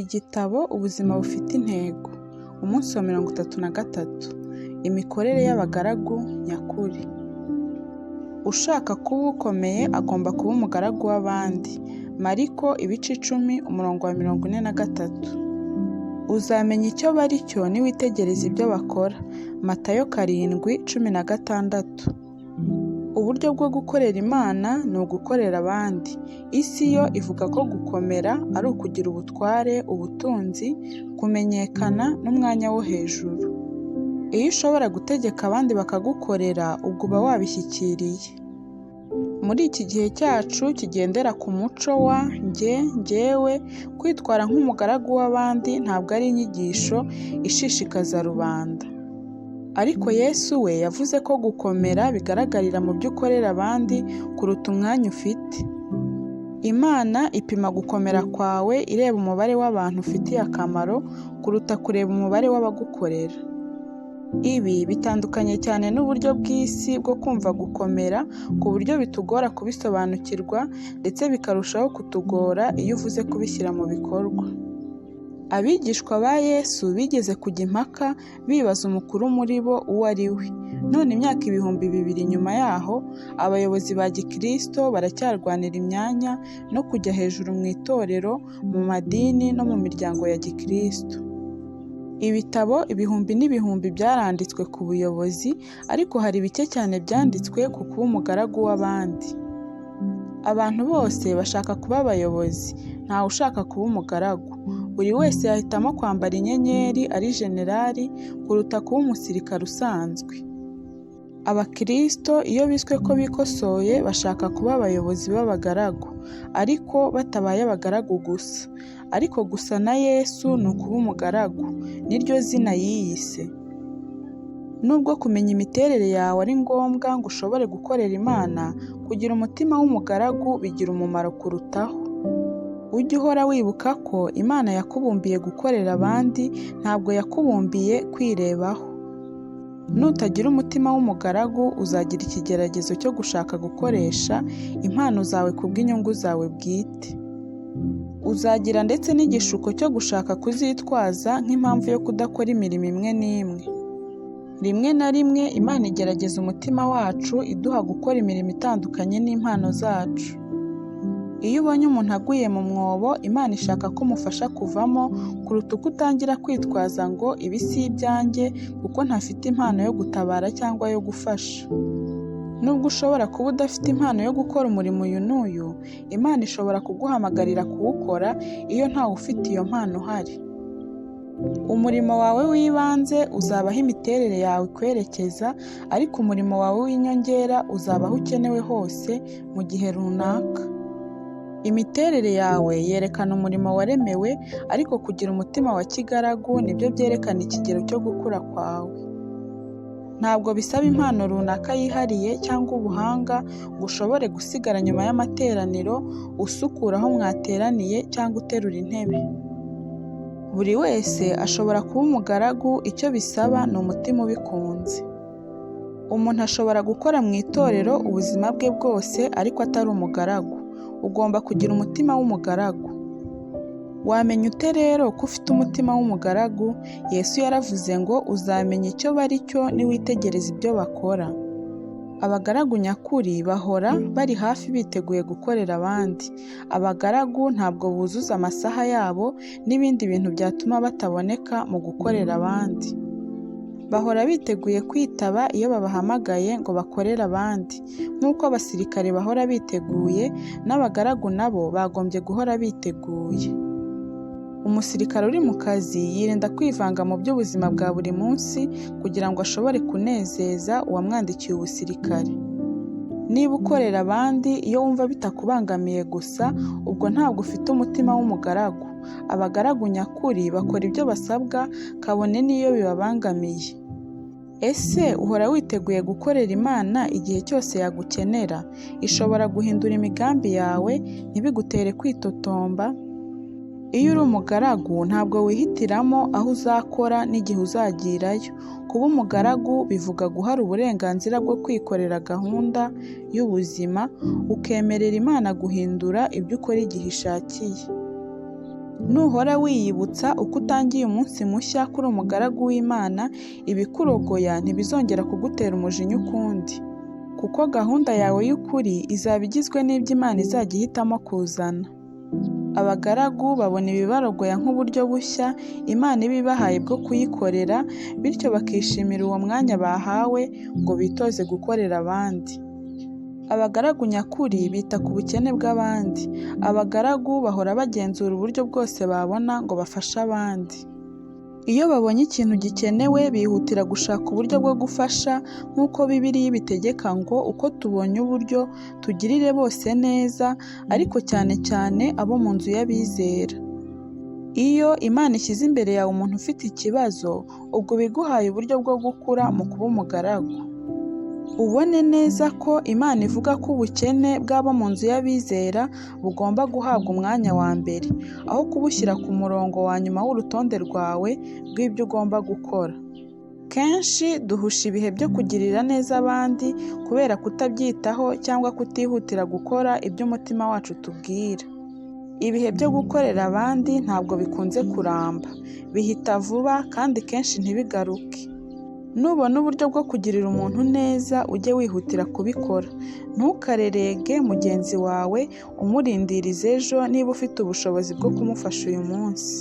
Igitabo ubuzima bufite intego, umunsi wa 33, imikorere y'abagaragu nyakuri. Ushaka kuba ukomeye agomba kuba umugaragu w'abandi. Mariko 10:43. Uzamenya icyo bari cyo niwitegereza ibyo bakora. Matayo 7:16. Uburyo bwo gukorera Imana ni ugukorera abandi. Isi yo ivuga ko gukomera ari ukugira ubutware, ubutunzi, kumenyekana n'umwanya wo hejuru. Iyo ushobora gutegeka abandi bakagukorera, ubwo uba wabishyikiriye. Muri iki gihe cyacu kigendera ku muco wa njye, njyewe, kwitwara nk'umugaragu w'abandi ntabwo ari inyigisho ishishikaza rubanda. Ariko Yesu we yavuze ko gukomera bigaragarira mu byo ukorera abandi kuruta umwanya ufite. Imana ipima gukomera kwawe ireba umubare w'abantu ufitiye akamaro kuruta kureba umubare w'abagukorera. Ibi bitandukanye cyane n'uburyo bw'isi bwo kumva gukomera ku buryo bitugora kubisobanukirwa ndetse bikarushaho kutugora iyo uvuze kubishyira mu bikorwa. Abigishwa ba Yesu bigeze kujya impaka bibaza umukuru muri bo uwo ari we. None imyaka 2000 nyuma yaho, abayobozi ba Gikristo baracyarwanira imyanya no kujya hejuru mu itorero, mu madini no mu miryango ya Gikristo. Ibitabo ibihumbi n'ibihumbi byaranditswe ku buyobozi, ariko hari bike cyane byanditswe ku kuba umugaragu w'abandi. Abantu bose bashaka kuba abayobozi, ntawe ushaka kuba umugaragu. Buri wese yahitamo kwambara inyenyeri ari generali kuruta kuba umusirikare usanzwe. Abakristo iyo biswe ko bikosoye bashaka kuba abayobozi b'abagaragu, ariko batabaye abagaragu gusa. Ariko gusa na Yesu ni ukuba umugaragu, niryo zina yiyise. Nubwo kumenya imiterere yawe ari ngombwa ngo ushobore gukorera Imana, kugira umutima w'umugaragu bigira umumaro kurutaho. Ujye uhora wibuka ko Imana yakubumbiye gukorera abandi, ntabwo yakubumbiye kwirebaho. Nutagira umutima w'umugaragu, uzagira ikigeragezo cyo gushaka gukoresha impano zawe kubw'inyungu zawe bwite. Uzagira ndetse n'igishuko cyo gushaka kuzitwaza nk'impamvu yo kudakora imirimo imwe n'imwe. Rimwe na rimwe Imana igerageza umutima wacu iduha gukora imirimo itandukanye n'impano zacu. Iyo ubonye umuntu aguye mu mwobo, Imana ishaka ko umufasha kuvamo kuruta uko utangira kwitwaza ngo ibi si ibyanjye kuko ntafite impano yo gutabara cyangwa yo gufasha. Nubwo ushobora kuba udafite impano yo gukora umurimo uyu n'uyu, Imana ishobora kuguhamagarira kuwukora iyo ntawe ufite iyo mpano uhari. Umurimo wawe w'ibanze uzabaho imiterere yawe ikwerekeza, ariko umurimo wawe w'inyongera uzabaho ukenewe hose mu gihe runaka. Imiterere yawe yerekana umurimo waremewe, ariko kugira umutima wa kigaragu nibyo byerekana ikigero cyo gukura kwawe. Ntabwo bisaba impano runaka yihariye cyangwa ubuhanga ngo ushobore gusigara nyuma y'amateraniro usukura aho mwateraniye cyangwa uterura intebe. Buri wese ashobora kuba umugaragu, icyo bisaba ni umutima ubikunze. Umuntu ashobora gukora mu itorero ubuzima bwe bwose ariko atari umugaragu. Ugomba kugira umutima w'umugaragu. Wamenya ute rero ko ufite umutima w'umugaragu? Yesu yaravuze ngo uzamenya icyo bari cyo niwitegereza ibyo bakora. Abagaragu nyakuri bahora bari hafi biteguye gukorera abandi. Abagaragu ntabwo buzuza amasaha yabo n'ibindi bintu byatuma bataboneka mu gukorera abandi. Bahora biteguye kwitaba iyo babahamagaye ngo bakorere abandi. Nk'uko abasirikare bahora biteguye, n'abagaragu nabo bagombye guhora biteguye. Umusirikare uri mu kazi yirinda kwivanga mu by'ubuzima bwa buri munsi kugira ngo ashobore kunezeza uwamwandikiye ubusirikare. Niba ukorera abandi iyo wumva bitakubangamiye gusa, ubwo ntabwo ufite umutima w'umugaragu. Abagaragu nyakuri bakora ibyo basabwa kabone n'iyo bibabangamiye. Ese uhora witeguye gukorera Imana igihe cyose yagukenera? Ishobora guhindura imigambi yawe ntibigutere kwitotomba. Iyo uri umugaragu ntabwo wihitiramo aho uzakora n'igihe uzagirayo. Kuba umugaragu bivuga guhara uburenganzira bwo kwikorera gahunda y'ubuzima, ukemerera Imana guhindura ibyo ukora igihe ishakiye. Nuhora wiyibutsa uko utangiye umunsi mushya kuri umugaragu w'Imana, ibikurogoya ntibizongera kugutera umujinya ukundi, kuko gahunda yawe y'ukuri izaba igizwe n'ibyo Imana izajya ihitamo kuzana. Abagaragu babona ibibarogoya nk'uburyo bushya Imana iba ibahaye bwo kuyikorera, bityo bakishimira uwo mwanya bahawe ngo bitoze gukorera abandi. Abagaragu nyakuri bita ku bukene bw'abandi. Abagaragu bahora bagenzura uburyo bwose babona ngo bafashe abandi. Iyo babonye ikintu gikenewe bihutira gushaka uburyo bwo gufasha, nk'uko Bibiliya ibitegeka ngo uko tubonye uburyo tugirire bose neza, ariko cyane cyane abo mu nzu y'abizera. Iyo Imana ishyize imbere yawe umuntu ufite ikibazo, ubwo biguhaye uburyo bwo gukura mu kuba umugaragu. Ubone neza ko Imana ivuga ko ubukene bw'abo mu nzu y'abizera bugomba guhabwa umwanya wa mbere, aho kubushyira ku murongo wa nyuma w'urutonde rwawe rw'ibyo ugomba gukora. Kenshi duhusha ibihe byo kugirira neza abandi kubera kutabyitaho cyangwa kutihutira gukora ibyo umutima wacu utubwira. Ibihe byo gukorera abandi ntabwo bikunze kuramba, bihita vuba kandi kenshi ntibigaruke. Nubona uburyo bwo kugirira umuntu neza ujye wihutira kubikora. Ntukarerege mugenzi wawe umurindiriza ejo niba ufite ubushobozi bwo kumufasha uyu munsi.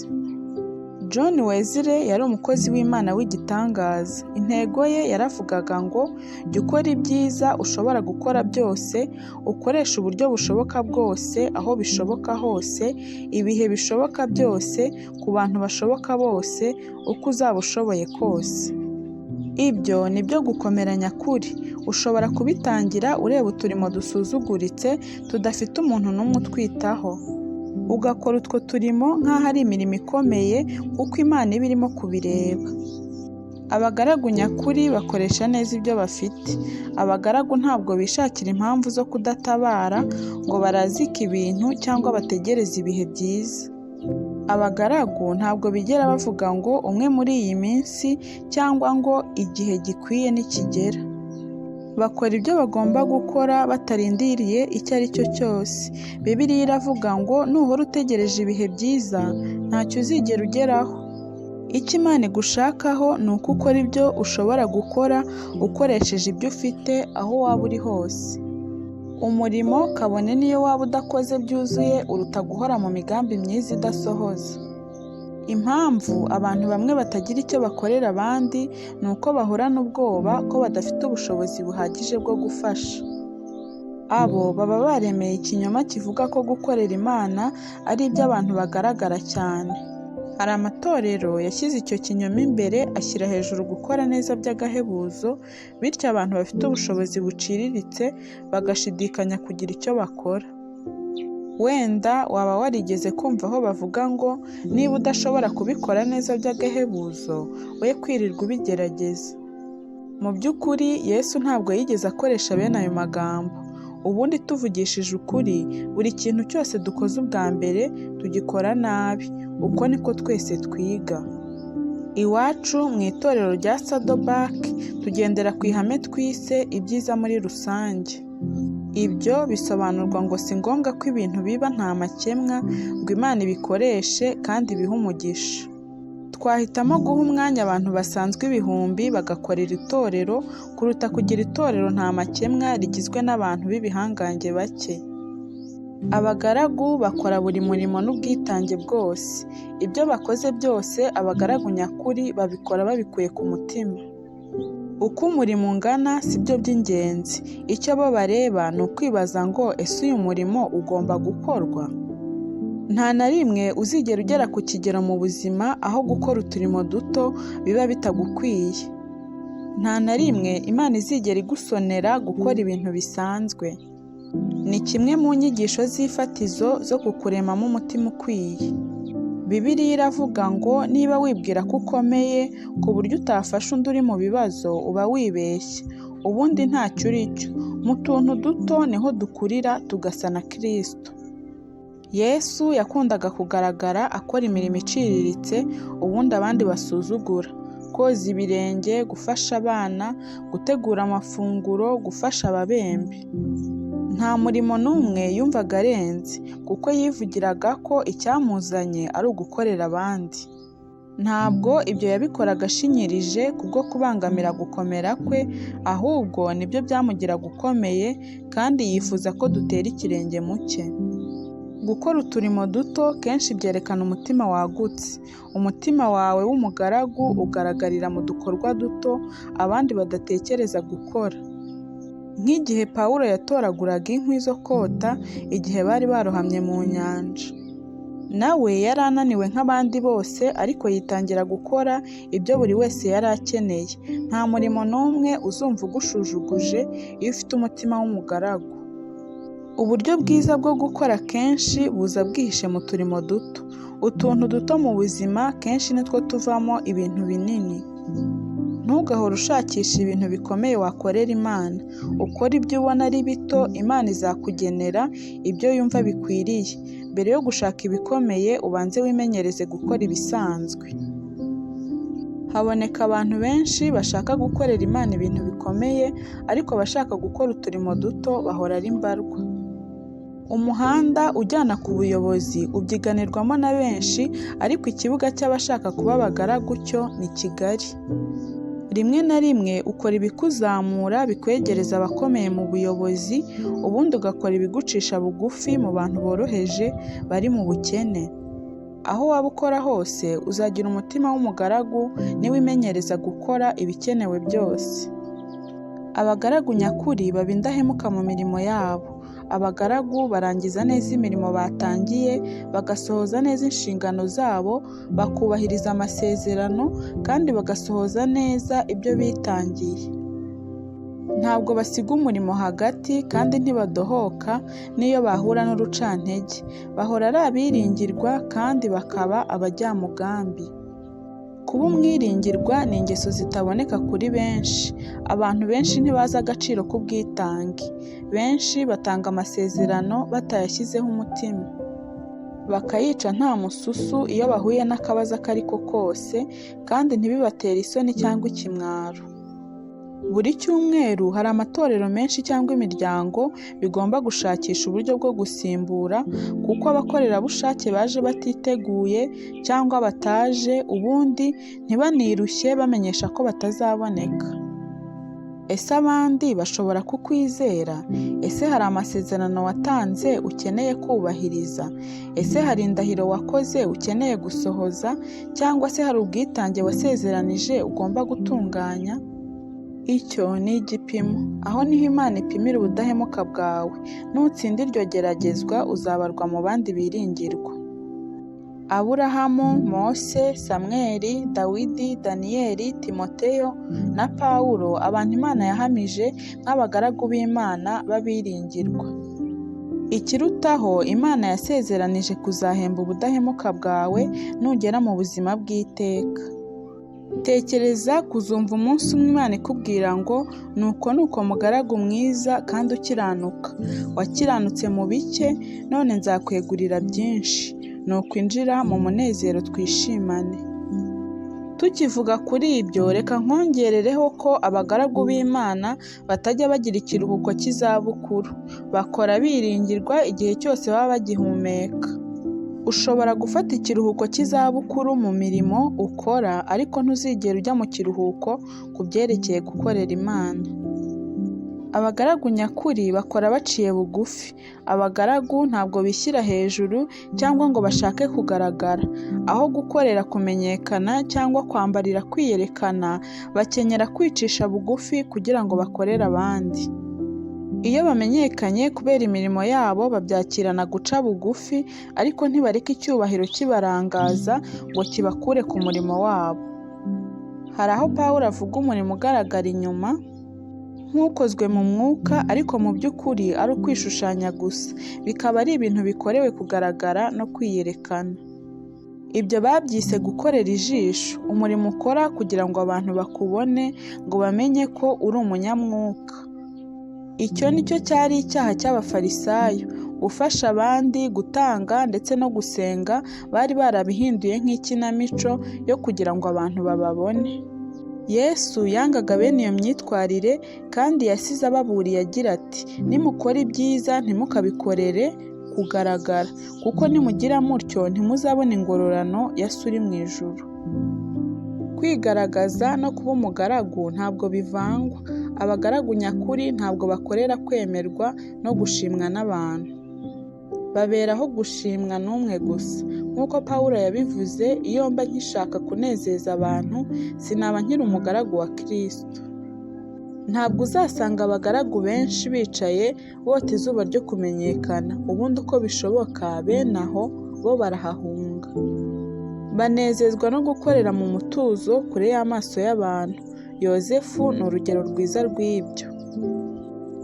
John Wesley yari umukozi w'Imana w'igitangaza. Intego ye yaravugaga ngo jya ukora ibyiza ushobora gukora byose, ukoresha uburyo bushoboka bwose, aho bishoboka hose, ibihe bishoboka byose, ku bantu bashoboka bose, uko uzaba ushoboye kose. Ibyo ni byo gukomera nyakuri. Ushobora kubitangira ureba uturimo dusuzuguritse tudafite umuntu n'umwe utwitaho, ugakora utwo turimo nk'aho ari imirimo ikomeye kuko Imana iba irimo kubireba. Abagaragu nyakuri bakoresha neza ibyo bafite. Abagaragu ntabwo bishakira impamvu zo kudatabara ngo barazike ibintu cyangwa bategereze ibihe byiza. Abagaragu ntabwo bigera bavuga ngo umwe muri iyi minsi cyangwa ngo igihe gikwiye nikigera. Bakora ibyo bagomba gukora batarindiriye icyo ari cyo cyose. Bibiliya iravuga ngo nuhora utegereje ibihe byiza ntacyo uzigera ugeraho. Icyo Imana igushakaho ni uko ukora ibyo ushobora gukora ukoresheje ibyo ufite aho waba uri hose. Umurimo kabone niyo waba udakoze byuzuye uruta guhora mu migambi myiza idasohoza. Impamvu abantu bamwe batagira icyo bakorera abandi ni uko bahorana ubwoba ko badafite ubushobozi buhagije bwo gufasha. Abo baba baremeye ikinyoma kivuga ko gukorera Imana ari iby'abantu bagaragara cyane. Hari amatorero yashyize icyo kinyoma imbere, ashyira hejuru gukora neza by'agahebuzo, bityo abantu bafite ubushobozi buciriritse bagashidikanya kugira icyo bakora. Wenda waba warigeze kumva aho bavuga ngo niba udashobora kubikora neza by'agahebuzo, we kwirirwa ubigerageza. Mu by'ukuri Yesu ntabwo yigeze akoresha bene ayo magambo. Ubundi tuvugishije ukuri, buri kintu cyose dukoze ubwa mbere tugikora nabi. Uko niko twese twiga. Iwacu mu itorero rya Saddleback tugendera ku ihame twise ibyiza muri rusange. Ibyo bisobanurwa ngo si ngombwa ko ibintu biba nta makemwa ngo Imana ibikoreshe kandi ibihe umugisha. Twahitamo guha umwanya abantu basanzwe ibihumbi bagakorera itorero kuruta kugira itorero nta makemwa rigizwe n'abantu b'ibihangange bake. Abagaragu bakora buri murimo n'ubwitange bwose. Ibyo bakoze byose abagaragu nyakuri babikora babikuye ku mutima. Uko umurimo ungana si byo by'ingenzi. Icyo bo bareba ni ukwibaza ngo ese uyu murimo ugomba gukorwa? Nta na rimwe uzigera ugera ku kigero mu buzima aho gukora uturimo duto biba bitagukwiye. Nta na rimwe Imana izigera igusonera gukora ibintu bisanzwe. Ni kimwe mu nyigisho z'ifatizo zo kukuremamo umutima ukwiye. Bibiliya iravuga ngo niba wibwira ko ukomeye ku buryo utafasha undi uri mu bibazo uba wibeshye, ubundi ntacyo uri cyo. Mu tuntu duto niho dukurira tugasa na Kristo. Yesu yakundaga kugaragara akora imirimo iciriritse ubundi abandi basuzugura: koza ibirenge, gufasha abana, gutegura amafunguro, gufasha ababembe. Nta murimo n'umwe yumvaga arenze, kuko yivugiraga ko icyamuzanye ari ugukorera abandi. Ntabwo ibyo yabikoraga ashinyirije kubwo kubangamira gukomera kwe, ahubwo nibyo byamugiraga ukomeye, kandi yifuza ko dutera ikirenge mu cye. Gukora uturimo duto kenshi byerekana umutima wagutse. Umutima wawe w'umugaragu ugaragarira mu dukorwa duto abandi badatekereza gukora. Nk'igihe Pawulo yatoraguraga inkwi zo kota igihe bari barohamye mu nyanja. Nawe yari ananiwe nk'abandi bose, ariko yitangira gukora ibyo buri wese yari akeneye. Nta murimo n'umwe uzumva ugushujuguje iyo ufite umutima w'umugaragu. Uburyo bwiza bwo gukora kenshi buza bwihishe mu turimo duto. Utuntu duto mu buzima kenshi nitwo tuvamo ibintu binini. Ntugahore ushakisha ibintu bikomeye wakorera Imana. Ukora ibyo ubona ari bito, Imana izakugenera ibyo yumva bikwiriye. Mbere yo gushaka ibikomeye, ubanze wimenyereze gukora ibisanzwe. Haboneka abantu benshi bashaka gukorera Imana ibintu bikomeye, ariko abashaka gukora uturimo duto bahora ari mbarwa. Umuhanda ujyana ku buyobozi ubyiganirwamo na benshi, ariko ikibuga cy'abashaka kuba abagaragu cyo ni kigari. Rimwe na rimwe ukora ibikuzamura bikwegereza abakomeye mu buyobozi, ubundi ugakora ibigucisha bugufi mu bantu boroheje bari mu bukene. Aho waba ukora hose uzagira umutima w'umugaragu niwimenyereza gukora ibikenewe byose. Abagaragu nyakuri baba indahemuka mu mirimo yabo. Abagaragu barangiza neza imirimo batangiye, bagasohoza neza inshingano zabo, bakubahiriza amasezerano, kandi bagasohoza neza ibyo bitangiye. Ntabwo basiga umurimo hagati, kandi ntibadohoka n'iyo bahura n'urucantege. Bahora ari abiringirwa, kandi bakaba abajyamugambi. Kuba umwiringirwa ni ingeso zitaboneka kuri benshi. Abantu benshi ntibazi agaciro k'ubwitange. Benshi batanga amasezerano batayashyizeho umutima. Bakayica nta mususu iyo bahuye n'akabazo ako ari ko kose, kandi ntibibatere isoni cyangwa ikimwaro. Buri cyumweru hari amatorero menshi cyangwa imiryango bigomba gushakisha uburyo bwo gusimbura, kuko abakorerabushake baje batiteguye cyangwa bataje, ubundi ntibanirushye bamenyesha ko batazaboneka. Ese abandi bashobora kukwizera? Ese hari amasezerano watanze ukeneye kubahiriza? Ese hari indahiro wakoze ukeneye gusohoza? Cyangwa se hari ubwitange wasezeranije ugomba gutunganya? Icyo ni igipimo. Aho niho Imana ipimira ubudahemuka bwawe. Nutsinda iryo geragezwa uzabarwa mu bandi biringirwa. Aburahamu, Mose, Samweli, Dawidi, Daniyeli, Timoteyo na Pawulo, abantu Imana yahamije nk'abagaragu b'Imana b'abiringirwa. Ikirutaho, Imana yasezeranije kuzahemba ubudahemuka bwawe nugera mu buzima bw'iteka. Tekereza kuzumva umunsi umwe Imana ikubwira ngo nuko mugaragu mwiza kandi ukiranuka, wakiranutse mu bike, none nzakwegurira byinshi. Nuko injira mu munezero twishimane. Tukivuga kuri ibyo, reka nkongerereho ko abagaragu b'Imana batajya bagira ikiruhuko cy'izabukuru. Bakora biringirwa igihe cyose baba bagihumeka. Ushobora gufata ikiruhuko cy'izabukuru mu mirimo ukora, ariko ntuzigera ujya mu kiruhuko ku byerekeye gukorera Imana. Abagaragu nyakuri bakora baciye bugufi. Abagaragu ntabwo bishyira hejuru cyangwa ngo bashake kugaragara. Aho gukorera kumenyekana cyangwa kwambarira kwiyerekana, bakenyera kwicisha bugufi kugira ngo bakorere abandi. Iyo bamenyekanye kubera imirimo yabo, babyakirana guca bugufi, ariko ntibareka icyubahiro kibarangaza ngo kibakure ku murimo wabo. Hari aho Pawulo avuga umurimo ugaragara inyuma nk'ukozwe mu mwuka, ariko mu by'ukuri ari ukwishushanya gusa. Bikaba ari ibintu bikorewe kugaragara no kwiyerekana. Ibyo babyise gukorera ijisho. Umurimo ukora kugira ngo abantu bakubone, ngo bamenye ko uri umunyamwuka. Icyo ni cyo cyari icyaha cy'abafarisayo. Gufasha abandi, gutanga ndetse no gusenga bari barabihinduye nk'ikinamico yo kugira ngo abantu bababone. Yesu yangaga bene iyo myitwarire kandi yasize ababuriye agira ati, nimukora ibyiza ntimukabikorere kugaragara, kuko nimugira mutyo ntimuzabona ingororano ya So uri mu ijuru. Kwigaragaza no kuba umugaragu ntabwo bivangwa. Abagaragu nyakuri ntabwo bakorera kwemerwa no gushimwa n'abantu. Baberaho gushimwa n'umwe gusa. Nk'uko Pawulo yabivuze, iyo mba nkishaka kunezeza abantu, sinaba nkiri umugaragu wa Kristo. Ntabwo uzasanga abagaragu benshi bicaye bota izuba ryo kumenyekana, ubundi uko bishoboka bene aho bo barahahunga. Banezezwa no gukorera mu mutuzo kure y'amaso y'abantu. Yozefu ni urugero rwiza rw'ibyo.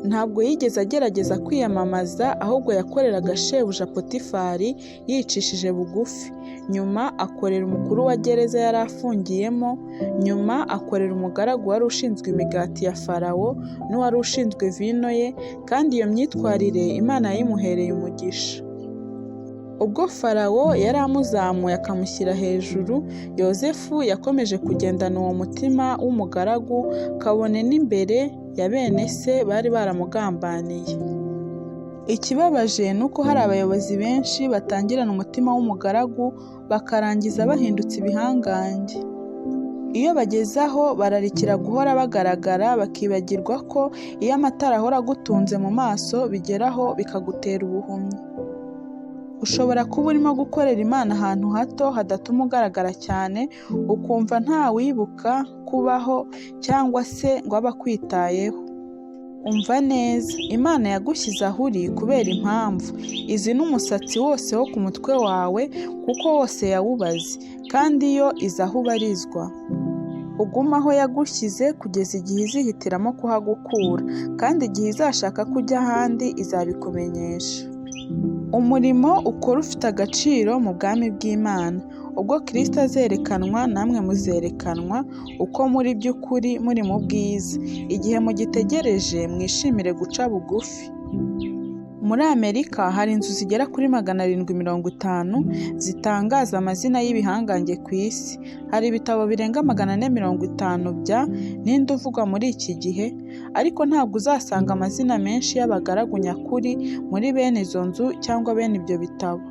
Ntabwo yigeze agerageza kwiyamamaza, ahubwo yakoreraga shebuja Potifari yicishije bugufi. Nyuma akorera umukuru wa gereza yari afungiyemo, nyuma akorera umugaragu wari ushinzwe imigati ya Farawo n'uwari ushinzwe vino ye, kandi iyo myitwarire Imana yayimuhereye umugisha. Ubwo Farawo yari amuzamuye akamushyira hejuru, Yozefu yakomeje kugendana uwo mutima w'umugaragu, kabone n'imbere ya bene se bari baramugambaniye. Ikibabaje ni uko hari abayobozi benshi batangirana umutima w'umugaragu bakarangiza bahindutse ibihangange. Iyo bageze aho bararikira guhora bagaragara, bakibagirwa ko iyo amatara ahora agutunze mu maso bigeraho bikagutera ubuhumyi. Ushobora kuba urimo gukorera Imana ahantu hato hadatuma ugaragara cyane, ukumva nta wibuka kubaho cyangwa se ngo abe akwitayeho. Umva neza, Imana yagushyize aho uri kubera impamvu. Izi n'umusatsi wose wo ku mutwe wawe, kuko wose yawubaze, kandi yo izi aho ubarizwa. Uguma aho yagushyize kugeza igihe izihitiramo kuhagukura, kandi igihe izashaka kujya ahandi izabikumenyesha. Umurimo ukora ufite agaciro mu bwami bw'Imana. Ubwo Kristo azerekanwa, namwe muzerekanwa uko muri by'ukuri muri mu bwiza. Igihe mugitegereje mwishimire guca bugufi. Muri Amerika hari inzu zigera kuri 750 zitangaza amazina y'ibihangange ku isi. Hari ibitabo birenga 450 bya ninde uvugwa muri iki gihe, ariko ntabwo uzasanga amazina menshi y'abagaragu nyakuri muri bene izo nzu cyangwa bene ibyo bitabo.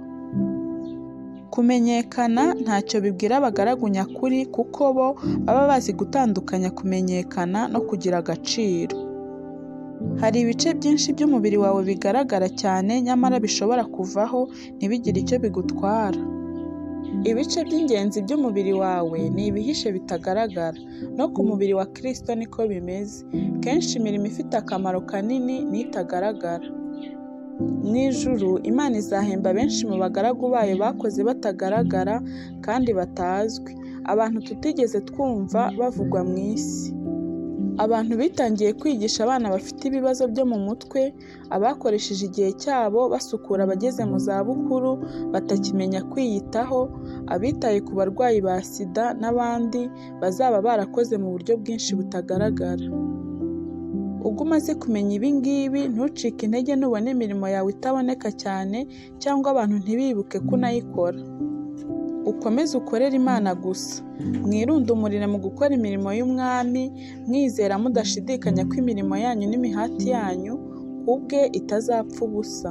Kumenyekana ntacyo bibwira abagaragu nyakuri, kuko bo baba bazi gutandukanya kumenyekana no kugira agaciro. Hari ibice byinshi by'umubiri wawe bigaragara cyane, nyamara bishobora kuvaho ntibigire icyo bigutwara. Ibice by'ingenzi by'umubiri wawe ni ibihishe bitagaragara. No ku mubiri wa Kristo niko bimeze. Kenshi imirimo ifite akamaro kanini n'itagaragara. Mu ijuru Imana izahemba benshi mu bagaragu bayo bakoze batagaragara kandi batazwi, abantu tutigeze twumva bavugwa mu isi. Abantu bitangiye kwigisha abana bafite ibibazo byo mu mutwe, abakoresheje igihe cyabo basukura abageze mu zabukuru batakimenya kwiyitaho, abitaye ku barwayi ba sida n'abandi bazaba barakoze mu buryo bwinshi butagaragara. Ubwo umaze kumenya ibi ngibi, ntucike intege nubona imirimo yawe itaboneka cyane cyangwa abantu ntibibuke ko unayikora. Ukomeze ukorere Imana gusa. Mwirundumurire mu gukora imirimo y'Umwami, mwizera mudashidikanya ko imirimo yanyu n'imihati yanyu ubwe itazapfa ubusa.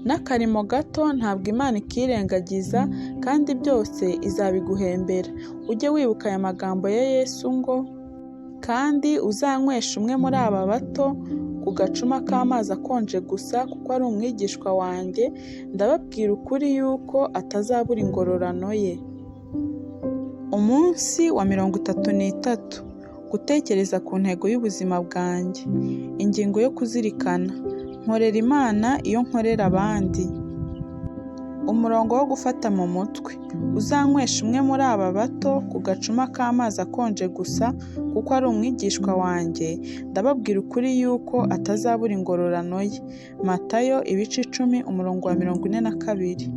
N'akarimo gato ntabwo Imana ikirengagiza, kandi byose izabiguhembera. Ujye wibuka aya magambo ya Yesu ngo, kandi uzanywesha umwe muri aba bato ku gacuma k'amazi akonje gusa, kuko ari umwigishwa wanjye, ndababwira ukuri yuko atazabura ingororano ye. Umunsi wa 33. Gutekereza ku ntego y'ubuzima bwanjye. Ingingo yo kuzirikana. Nkorera Imana iyo nkorera abandi. Umurongo wo gufata mu mutwe. Uzanywesha umwe muri aba bato ku gacuma k'amazi akonje gusa, kuko ari umwigishwa wanjye, ndababwira ukuri yuko atazabura ingororano ye. Matayo 10:42.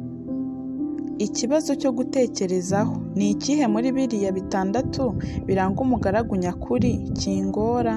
Ikibazo cyo gutekerezaho. Ni ikihe muri biriya 6 biranga umugaragu nyakuri kingora?